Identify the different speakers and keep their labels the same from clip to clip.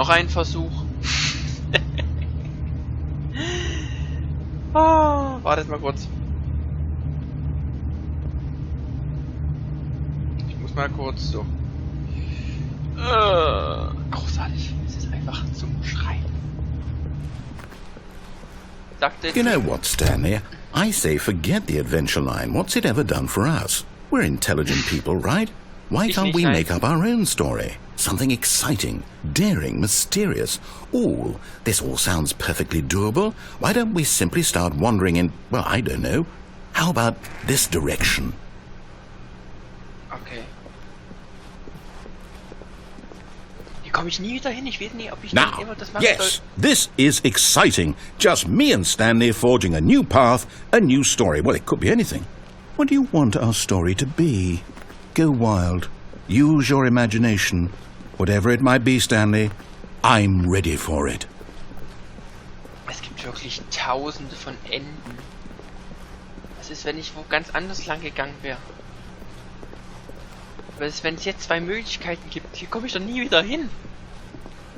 Speaker 1: Noch ein Versuch. Wartet mal kurz. Ich muss mal kurz so. Großartig. Es ist einfach zum Schreiben.
Speaker 2: You know what, Stanley? I say forget the adventure line. What's it ever done for us? We're intelligent people, right? Why can't we make up our own story? Something exciting, daring, mysterious. Ooh, this all sounds perfectly doable. Why don't we simply start wandering in, well, I don't know. How about this direction?
Speaker 1: Okay. Hier komme ich nie wieder hin. Ich weiß nie, ob ich
Speaker 2: Now,
Speaker 1: immer das machen soll.
Speaker 2: yes, this is exciting. Just me and Stanley forging a new path, a new story. Well, it could be anything. What do you want our story to be? Go wild. Use your imagination. Whatever it might be, Stanley, I'm ready for it.
Speaker 1: Es gibt wirklich tausende von Enden. Was ist, wenn ich wo ganz anders lang gegangen wäre? Was ist, wenn es jetzt 2 Möglichkeiten gibt? Hier komme ich doch nie wieder hin.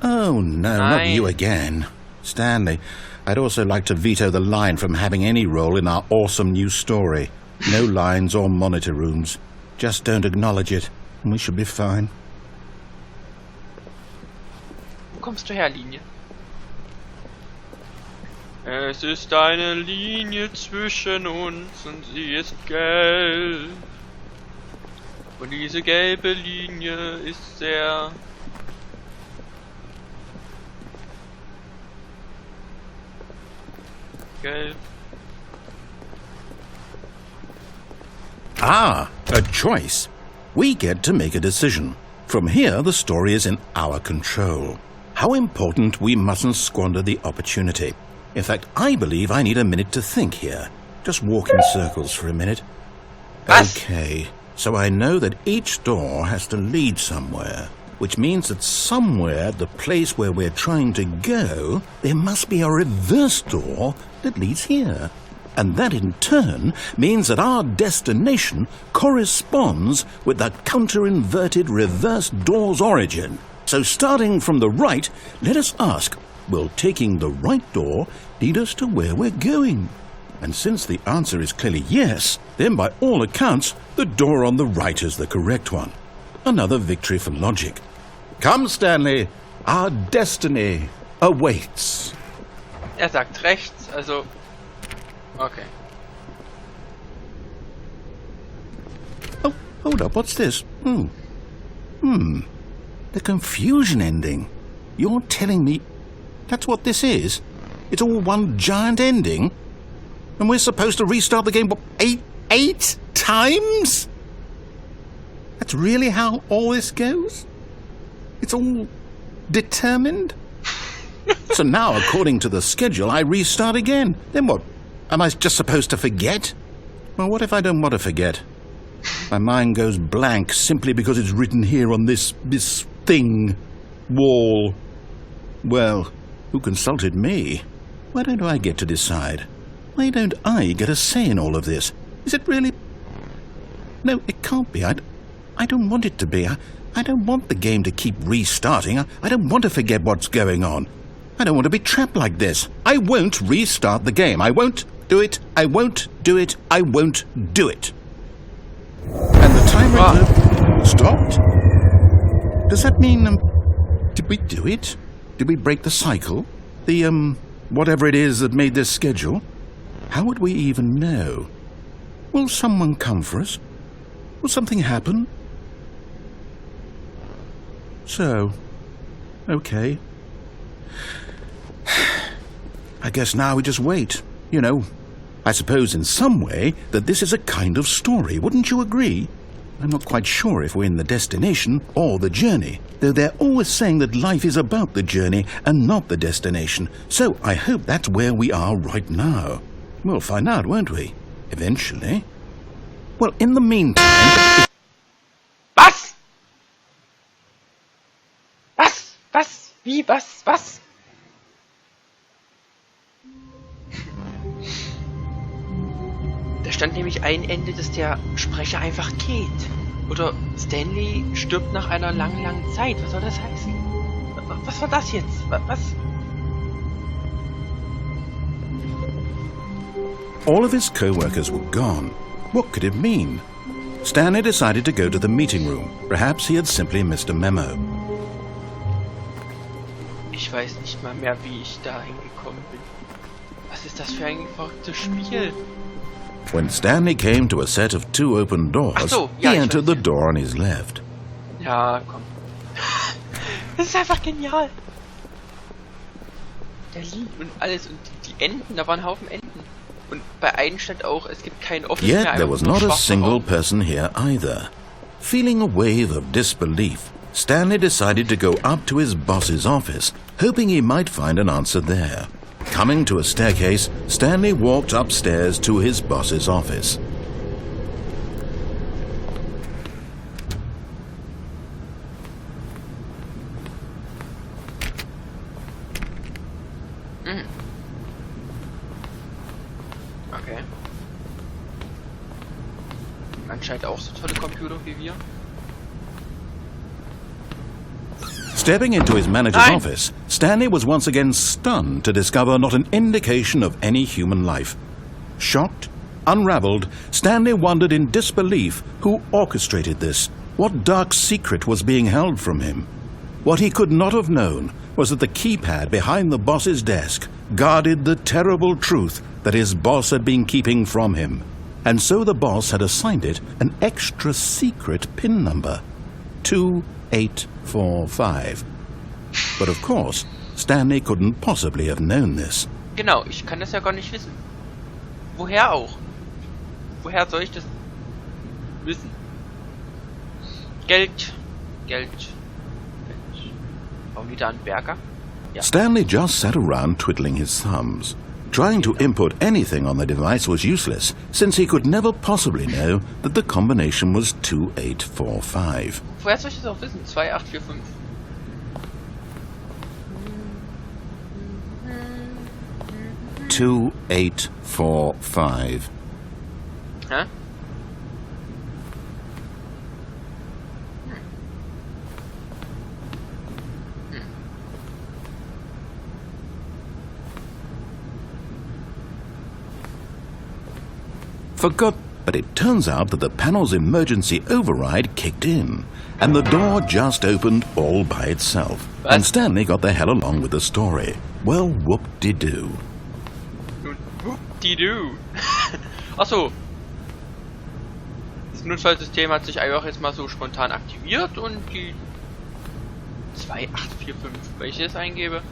Speaker 2: Oh, no, not you again. Stanley, I'd also like to veto the line from having any role in our awesome new story. No lines or monitor rooms. Just don't acknowledge it, and we should be fine.
Speaker 1: Wo kommst du her, Linie? Es ist eine Linie zwischen uns und sie ist gelb. Und diese gelbe Linie ist sehr... gelb.
Speaker 2: Ah, a choice. We get to make a decision. From here, the story is in our control. How important we mustn't squander the opportunity. In fact, I believe I need a minute to think here. Just walk in circles for a minute. Okay, so I know that each door has to lead somewhere, which means that somewhere at the place where we're trying to go, there must be a reverse door that leads here. And that in turn means that our destination corresponds with the counter-inverted reverse door's origin. So starting from the right, let us ask, will taking the right door lead us to where we're going? And since the answer is clearly yes, then by all accounts, the door on the right is the correct one. Another victory for logic. Come, Stanley, our destiny awaits.
Speaker 1: Sagt rechts, also... Okay.
Speaker 2: Oh, hold up, what's this? The confusion ending. You're telling me that's what this is? It's all one giant ending? And we're supposed to restart the game, what, eight times? That's really how all this goes? It's all determined? So now, according to the schedule, I restart again. Then what? Am I just supposed to forget? Well, what if I don't want to forget? My mind goes blank simply because it's written here on this thing, wall. Well, who consulted me? Why don't I get to decide? Why don't I get a say in all of this? Is it really... No, it can't be. I don't want it to be. I don't want the game to keep restarting. I don't want to forget what's going on. I don't want to be trapped like this. I won't restart the game. I won't do it. I won't do it. I won't do it. And the timer stopped? Does that mean, did we do it? Did we break the cycle? The, whatever it is that made this schedule? How would we even know? Will someone come for us? Will something happen? So, okay. I guess now we just wait, you know. I suppose in some way that this is a kind of story, wouldn't you agree? I'm not quite sure if we're in the destination or the journey, though they're always saying that life is about the journey and not the destination. So I hope that's where we are right now. We'll find out, won't we? Eventually. Well, in the meantime...
Speaker 1: Was? Was? Was? Wie? Was? Was? Da stand nämlich ein Ende, dass der Sprecher einfach geht. Oder Stanley stirbt nach einer langen, langen Zeit. Was soll das heißen? Was war das jetzt? Was?
Speaker 2: All of his co-workers were gone. What could it mean? Stanley decided to go to the meeting room. Perhaps he had simply missed a memo.
Speaker 1: Ich weiß nicht mal mehr, wie ich da hingekommen bin. Was ist das für ein verrücktes Spiel?
Speaker 2: When Stanley came to a set of 2 open doors, he entered the door on his left.
Speaker 1: Ja, komm. Das ist einfach genial. Der Lied und alles und die Enden, da waren ein Haufen Enden. Und bei einem stand auch, es gibt kein Office mehr.
Speaker 2: Yet there was not a single person here either. Feeling a wave of disbelief, Stanley decided to go up to his boss's office, hoping he might find an answer there. Coming to a staircase, Stanley walked upstairs to his boss's office.
Speaker 1: Okay. Anscheinend auch so tolle Computer wie wir.
Speaker 2: Stepping into his manager's office, Stanley was once again stunned to discover not an indication of any human life. Shocked, unraveled, Stanley wondered in disbelief who orchestrated this, what dark secret was being held from him. What he could not have known was that the keypad behind the boss's desk guarded the terrible truth that his boss had been keeping from him, and so the boss had assigned it an extra secret PIN number, 2845. But of course, Stanley couldn't possibly have known this.
Speaker 1: Genau, ich kann das ja gar nicht wissen. Woher auch? Woher soll ich das wissen? Geld. Auch wieder ein Berger? Ja.
Speaker 2: Stanley just sat around twiddling his thumbs. Trying to input anything on the device was useless, since he could never possibly know that the combination was 2845.
Speaker 1: Woher soll ich das auch wissen? 2845.
Speaker 2: 2845.
Speaker 1: Hä?
Speaker 2: Forgot, but it turns out that the panel's emergency override kicked in, and the door just opened all by itself.
Speaker 1: Was?
Speaker 2: And Stanley got the hell along with the story. Well, whoop-de-doo.
Speaker 1: Whoop-de-doo. Achso. Das Notfallsystem hat sich einfach jetzt mal so spontan aktiviert und die 2845, wenn ich das eingebe.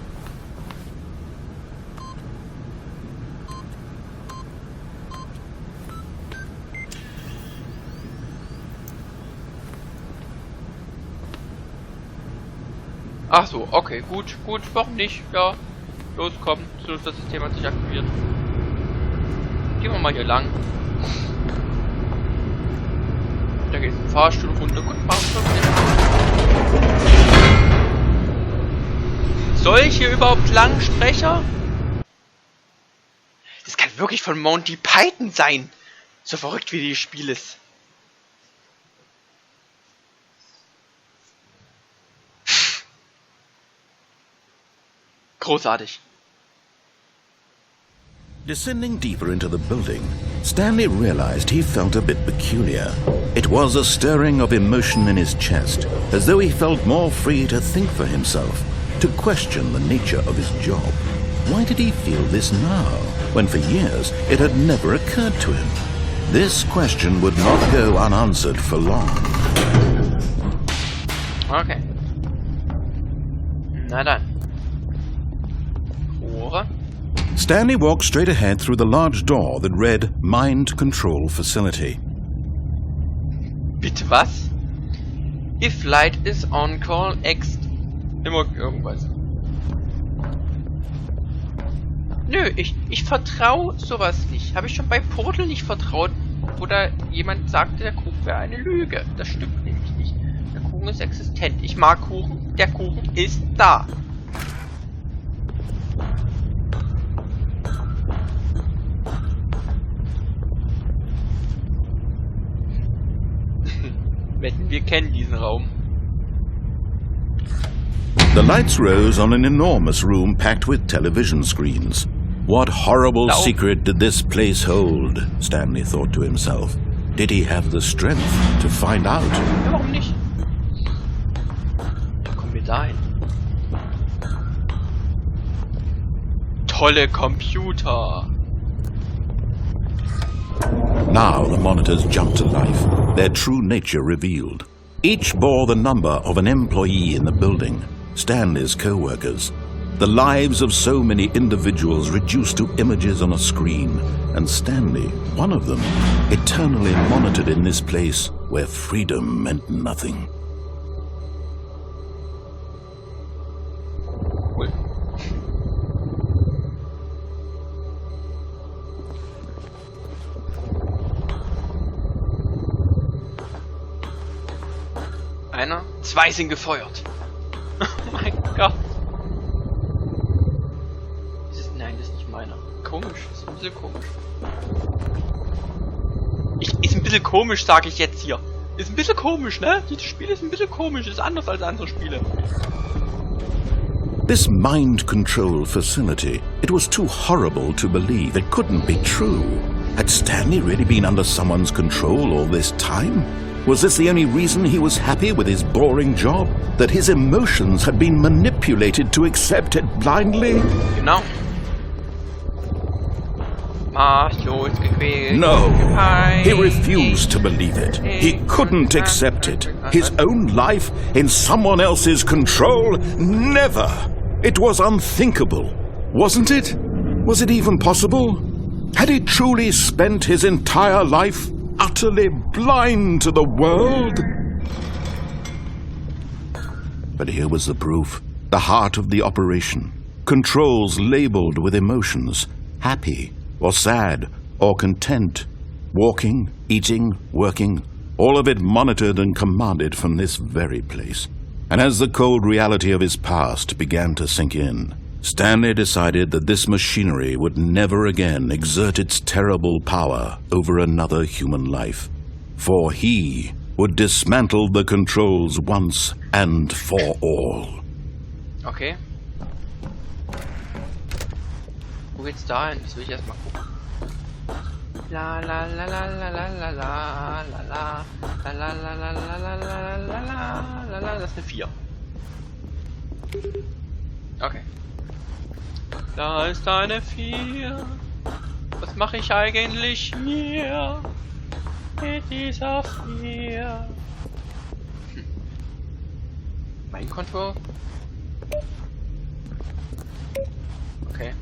Speaker 1: Ach so, okay, gut, warum nicht? Ja, los, komm, das System hat sich aktiviert. Gehen wir mal hier lang. Da geht ein Fahrstuhl runter. Gut, Fahrstuhl. Soll ich hier überhaupt Langsprecher? Das kann wirklich von Monty Python sein. So verrückt wie dieses Spiel ist. Großartig.
Speaker 2: Descending deeper into the building, Stanley realized he felt a bit peculiar. It was a stirring of emotion in his chest, as though he felt more free to think for himself, to question the nature of his job. Why did he feel this now, when for years it had never occurred to him? This question would not go unanswered for long.
Speaker 1: Okay. Na dann. Tore.
Speaker 2: Stanley walked straight ahead through the large door that read Mind Control Facility.
Speaker 1: Bitte was? If light is on, call X. Immer irgendwas. Nö, ich vertraue sowas nicht. Habe ich schon bei Portal nicht vertraut, wo da jemand sagte, der Kuchen wäre eine Lüge. Das stimmt nämlich nicht. Der Kuchen ist existent. Ich mag Kuchen. Der Kuchen ist da. Wetten, wir kennen diesen Raum.
Speaker 2: The lights rose on an enormous room packed with television screens. What horrible secret did this place hold? Stanley thought to himself. Did he have the strength to find out?
Speaker 1: Ja, warum nicht? Da kommen wir da hin. Tolle Computer.
Speaker 2: Now the monitors jumped to life, their true nature revealed. Each bore the number of an employee in the building, Stanley's co-workers. The lives of so many individuals reduced to images on a screen, and Stanley, one of them, eternally monitored in this place where freedom meant nothing.
Speaker 1: Cool. Einer, zwei sind gefeuert. Oh mein Gott. Nein, das ist nicht meiner. Komisch, das ist ein bisschen komisch. Ist ein bisschen komisch, sage ich jetzt hier. Ist ein bisschen komisch, ne? Dieses Spiel ist ein bisschen komisch, ist anders als andere Spiele.
Speaker 2: This mind control facility, it was too horrible to believe. It couldn't be true. Had Stanley really been under someone's control all this time? Was this the only reason he was happy with his boring job? That his emotions had been manipulated to accept it blindly?
Speaker 1: Genau. Maßlos gequält.
Speaker 2: No, he refused to believe it. He couldn't accept it. His own life in someone else's control? Never! It was unthinkable, wasn't it? Was it even possible? Had he truly spent his entire life utterly blind to the world? But here was the proof, the heart of the operation. Controls labeled with emotions, happy or sad or content, walking, eating, working, all of it monitored and commanded from this very place. And as the cold reality of his past began to sink in, Stanley decided that this machinery would never again exert its terrible power over another human life, for he would dismantle the controls once and for all.
Speaker 1: Okay. Wo geht's da hin? Das will ich erstmal gucken. La la la la la la la la la la la la la la la la la la la. Das ist eine 4. Okay. Da ist eine 4. Was mache ich eigentlich hier mit dieser 4? Mein Konto? Okay.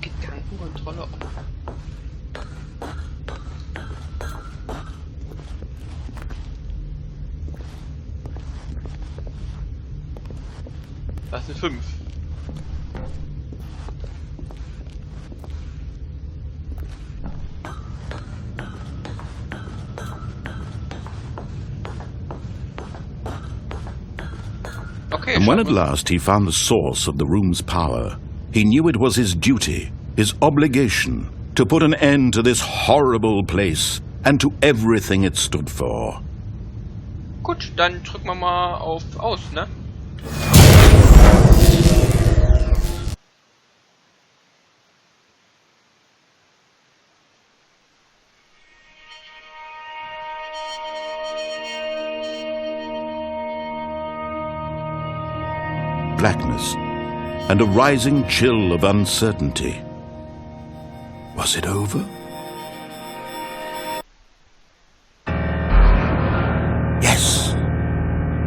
Speaker 1: Gedankenkontrolle. Das ist eine 5. Okay,
Speaker 2: and when at last he found the source of the room's power, he knew it was his duty, his obligation, to put an end to this horrible place and to everything it stood for.
Speaker 1: Gut, dann drücken wir mal auf Aus, ne?
Speaker 2: Blackness and a rising chill of uncertainty. Was it over? Yes!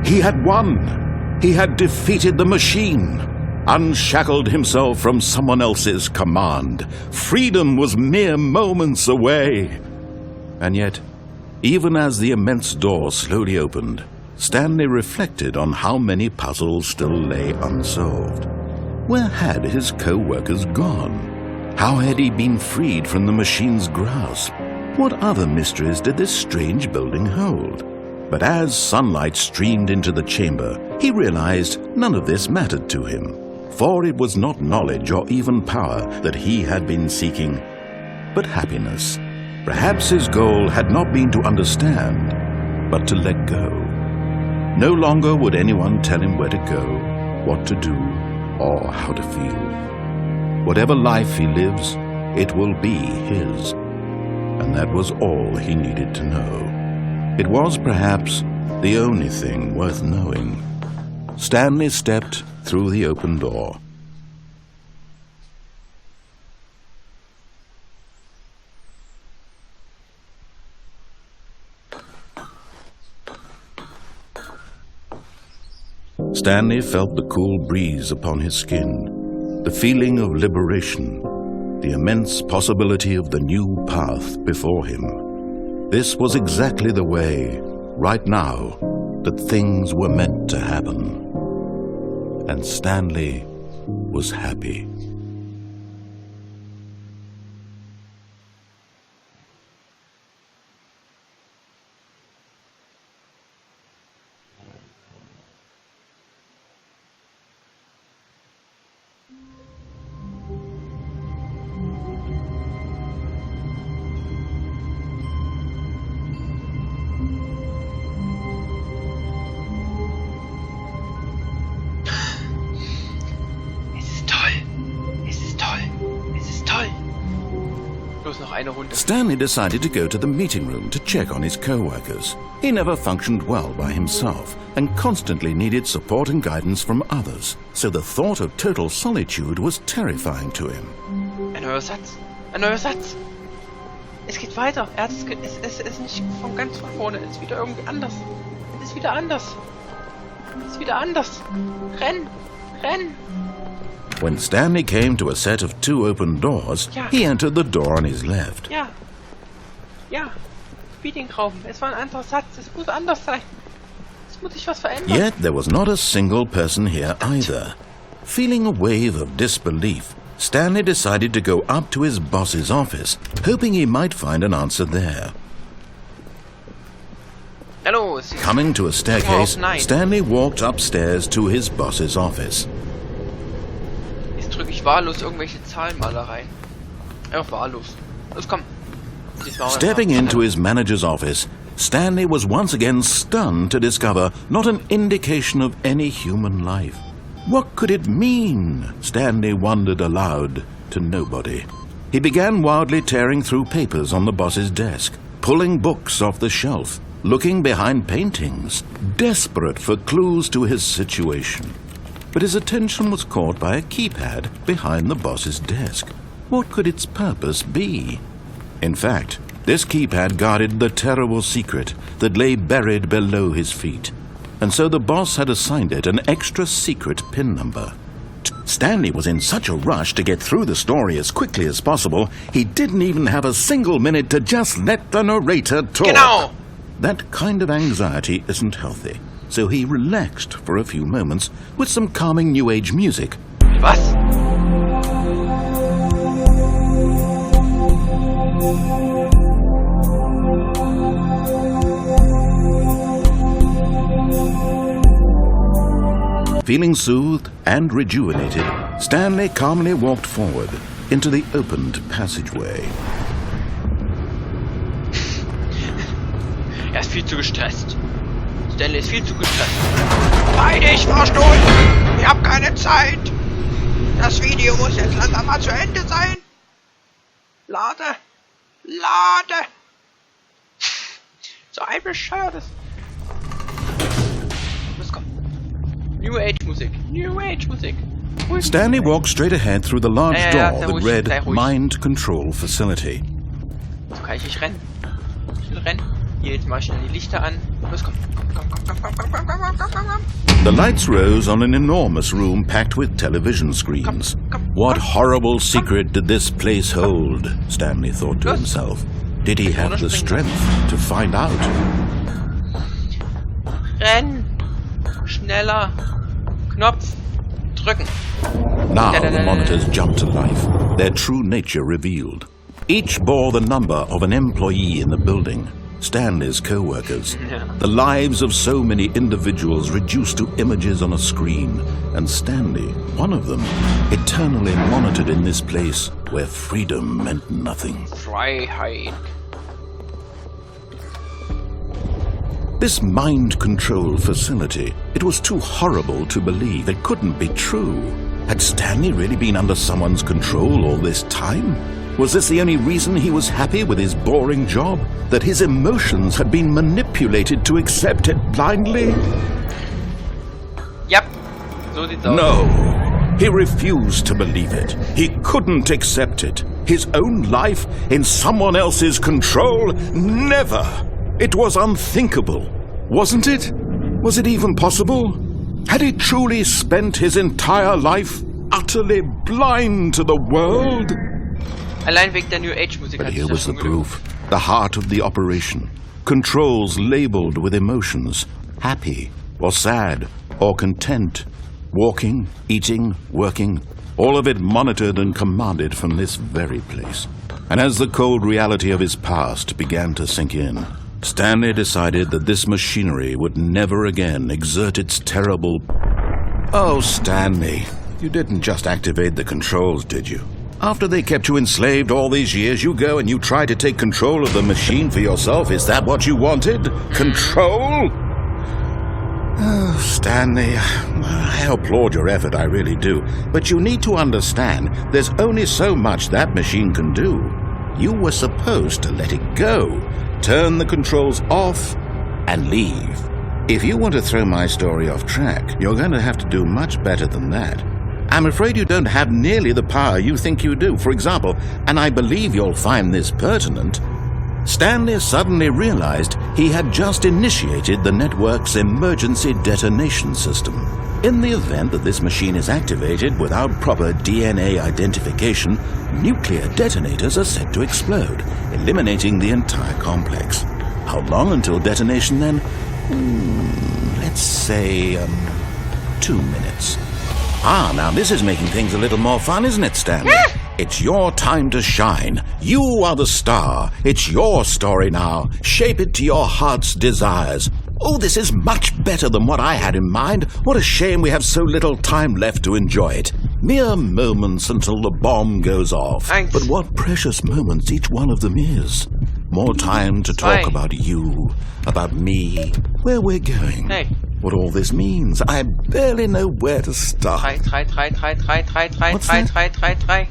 Speaker 2: He had won! He had defeated the machine, unshackled himself from someone else's command. Freedom was mere moments away. And yet, even as the immense door slowly opened, Stanley reflected on how many puzzles still lay unsolved. Where had his co-workers gone? How had he been freed from the machine's grasp? What other mysteries did this strange building hold? But as sunlight streamed into the chamber, he realized none of this mattered to him, for it was not knowledge or even power that he had been seeking, but happiness. Perhaps his goal had not been to understand, but to let go. No longer would anyone tell him where to go, what to do, or how to feel. Whatever life he lives, it will be his. And that was all he needed to know. It was perhaps the only thing worth knowing. Stanley stepped through the open door. Stanley felt the cool breeze upon his skin, the feeling of liberation, the immense possibility of the new path before him. This was exactly the way, right now, that things were meant to happen. And Stanley was happy. Stanley decided to go to the meeting room to check on his co-workers. He never functioned well by himself and constantly needed support and guidance from others, so the thought of total solitude was terrifying to him.
Speaker 1: Ein neuer Satz. Ein neuer Satz. Es geht weiter. Es ist nicht von ganz von vorne. Es ist wieder irgendwie anders. Es ist wieder anders. Es ist wieder anders. Renn! Renn!
Speaker 2: When Stanley came to a set of 2 open doors, he entered the door on his left.
Speaker 1: Ja. Meetingraum. Es war ein anderer Satz. Es muss anders sein. Es muss sich was verändern.
Speaker 2: Yet there was not a single person here either. Feeling a wave of disbelief, Stanley decided to go up to his boss's office, hoping he might find an answer there.
Speaker 1: Hallo.
Speaker 2: Coming to a staircase, Stanley walked upstairs to his boss's office.
Speaker 1: Drücke ich wahllos irgendwelche Zahlenmalereien. Einfach wahllos. Los, komm.
Speaker 2: Stepping into his manager's office, Stanley was once again stunned to discover not an indication of any human life. What could it mean? Stanley wondered aloud to nobody. He began wildly tearing through papers on the boss's desk, pulling books off the shelf, looking behind paintings, desperate for clues to his situation. But his attention was caught by a keypad behind the boss's desk. What could its purpose be? In fact, this keypad guarded the terrible secret that lay buried below his feet, and so the boss had assigned it an extra secret PIN number. Stanley was in such a rush to get through the story as quickly as possible, he didn't even have a single minute to just let the narrator talk.
Speaker 1: Genau.
Speaker 2: That kind of anxiety isn't healthy. So he relaxed for a few moments with some calming New Age music.
Speaker 1: Was?
Speaker 2: Feeling soothed and rejuvenated, Stanley calmly walked forward into the opened passageway.
Speaker 1: Ist viel zu gestresst. Stanley ist viel zu gestresst. Beide, ich Fahrstuhl! Ich hab keine Zeit! Das Video muss jetzt langsam mal zu Ende sein! Lade! So ein bescheuertes... Los, komm! New Age Musik!
Speaker 2: Stanley walked straight ahead through the large door that read Mind Control Facility.
Speaker 1: So kann ich nicht rennen. Ich will rennen. Hier, jetzt mal schnell die Lichter an. Los, komm.
Speaker 2: The lights rose on an enormous room packed with television screens. What horrible secret did this place hold? Stanley thought to himself. Did he have the strength to find out?
Speaker 1: Renn! Schneller! Knopf! Drücken!
Speaker 2: Now the monitors jumped to life, their true nature revealed. Each bore the number of an employee in the building. Stanley's co-workers, the lives of so many individuals reduced to images on a screen, and Stanley, one of them, eternally monitored in this place where freedom meant nothing.
Speaker 1: Freiheit.
Speaker 2: This mind control facility, it was too horrible to believe. It couldn't be true. Had Stanley really been under someone's control all this time? Was this the only reason he was happy with his boring job? That his emotions had been manipulated to accept it blindly?
Speaker 1: Yep, so sieht's aus.
Speaker 2: No, he refused to believe it. He couldn't accept it. His own life in someone else's control? Never! It was unthinkable, wasn't it? Was it even possible? Had he truly spent his entire life utterly blind to the world?
Speaker 1: Allein wegen der New Age Musik.
Speaker 2: But here was the proof, the heart of the operation. Controls labeled with emotions, happy or sad or content, walking, eating, working, all of it monitored and commanded from this very place. And as the cold reality of his past began to sink in, Stanley decided that this machinery would never again exert its terrible... Oh, Stanley, you didn't just activate the controls, did you? After they kept you enslaved all these years, you go and you try to take control of the machine for yourself. Is that what you wanted? Control? Oh, Stanley, I applaud your effort, I really do. But you need to understand, there's only so much that machine can do. You were supposed to let it go, turn the controls off, and leave. If you want to throw my story off track, you're going to have to do much better than that. I'm afraid you don't have nearly the power you think you do. For example, and I believe you'll find this pertinent, Stanley suddenly realized he had just initiated the network's emergency detonation system. In the event that this machine is activated without proper DNA identification, nuclear detonators are set to explode, eliminating the entire complex. How long until detonation then? Let's say, 2 minutes. Ah, now this is making things a little more fun, isn't it, Stanley? It's your time to shine. You are the star. It's your story now. Shape it to your heart's desires. Oh, this is much better than what I had in mind. What a shame we have so little time left to enjoy it. Mere moments until the bomb goes off.
Speaker 1: Thanks.
Speaker 2: But what precious moments each one of them is. More time to talk about you, about me, where we're going.
Speaker 1: Hey.
Speaker 2: What all this means. I barely know where to start.
Speaker 1: Drei.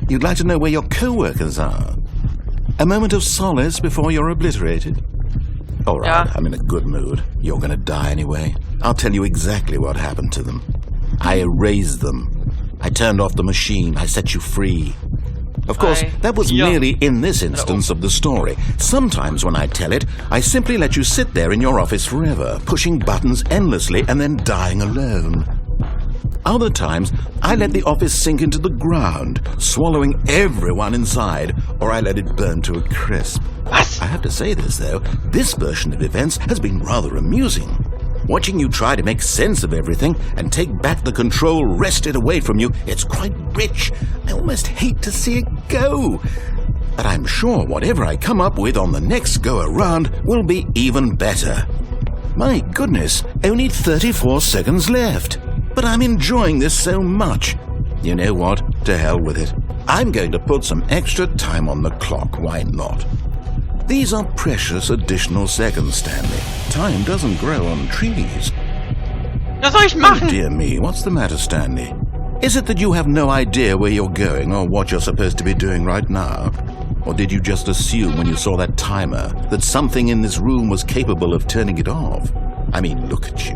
Speaker 2: You'd like to know where your co-workers are? A moment of solace before you're obliterated? All right,
Speaker 1: Yeah.
Speaker 2: I'm in a good mood. You're going to die anyway. I'll tell you exactly what happened to them. I erased them. I turned off the machine. I set you free. Of course, that was merely in this instance of the story. Sometimes when I tell it, I simply let you sit there in your office forever, pushing buttons endlessly and then dying alone. Other times, I let the office sink into the ground, swallowing everyone inside, or I let it burn to a crisp. I have to say this, though, this version of events has been rather amusing. Watching you try to make sense of everything and take back the control wrested away from you, it's quite rich. I almost hate to see it go. But I'm sure whatever I come up with on the next go-around will be even better. My goodness, only 34 seconds left. But I'm enjoying this so much. You know what? To hell with it. I'm going to put some extra time on the clock, why not? These are precious additional seconds, Stanley. Time doesn't grow on trees.
Speaker 1: Was soll ich
Speaker 2: Oh,
Speaker 1: machen?
Speaker 2: dear me, what's the matter, Stanley? Is it that you have no idea where you're going or what you're supposed to be doing right now? Or did you just assume when you saw that timer that something in this room was capable of turning it off? I mean, look at you.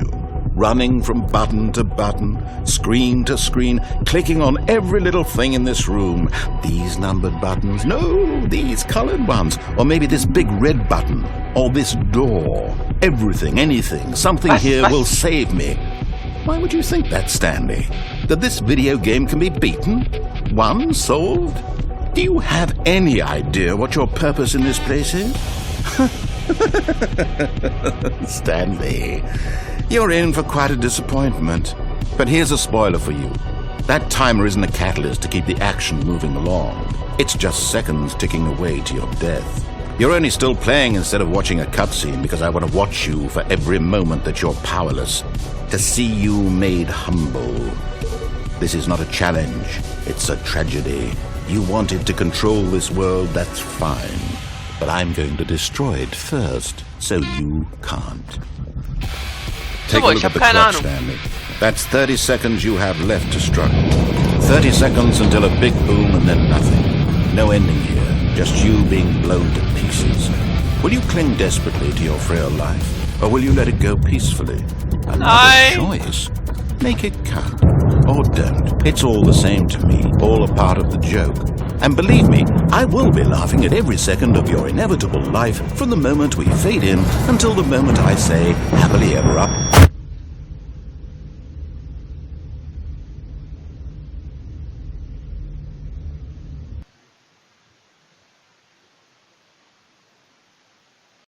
Speaker 2: Running from button to button, screen to screen, clicking on every little thing in this room. These numbered buttons, no, these colored ones. Or maybe this big red button, or this door. Everything, anything, something here will save me. Why would you think that, Stanley? That this video game can be beaten? Won? Solved? Do you have any idea what your purpose in this place is? Stanley, you're in for quite a disappointment. But here's a spoiler for you. That timer isn't a catalyst to keep the action moving along. It's just seconds ticking away to your death. You're only still playing instead of watching a cutscene because I want to watch you for every moment that you're powerless. To see you made humble. This is not a challenge. It's a tragedy. You wanted to control this world, that's fine. but I'm going to destroy it first, so you can't. Take
Speaker 1: So,
Speaker 2: a look at the clock, Stanley. That's 30 seconds you have left to struggle. 30 seconds until a big boom and then nothing. No ending here, just you being blown to pieces. Will you cling desperately to your frail life, or will you let it go peacefully? Another choice. Make it count, or don't. It's all the same to me, all a part of the joke. And believe me, I will be laughing at every second of your inevitable life from the moment we fade in until the moment I say, happily ever up.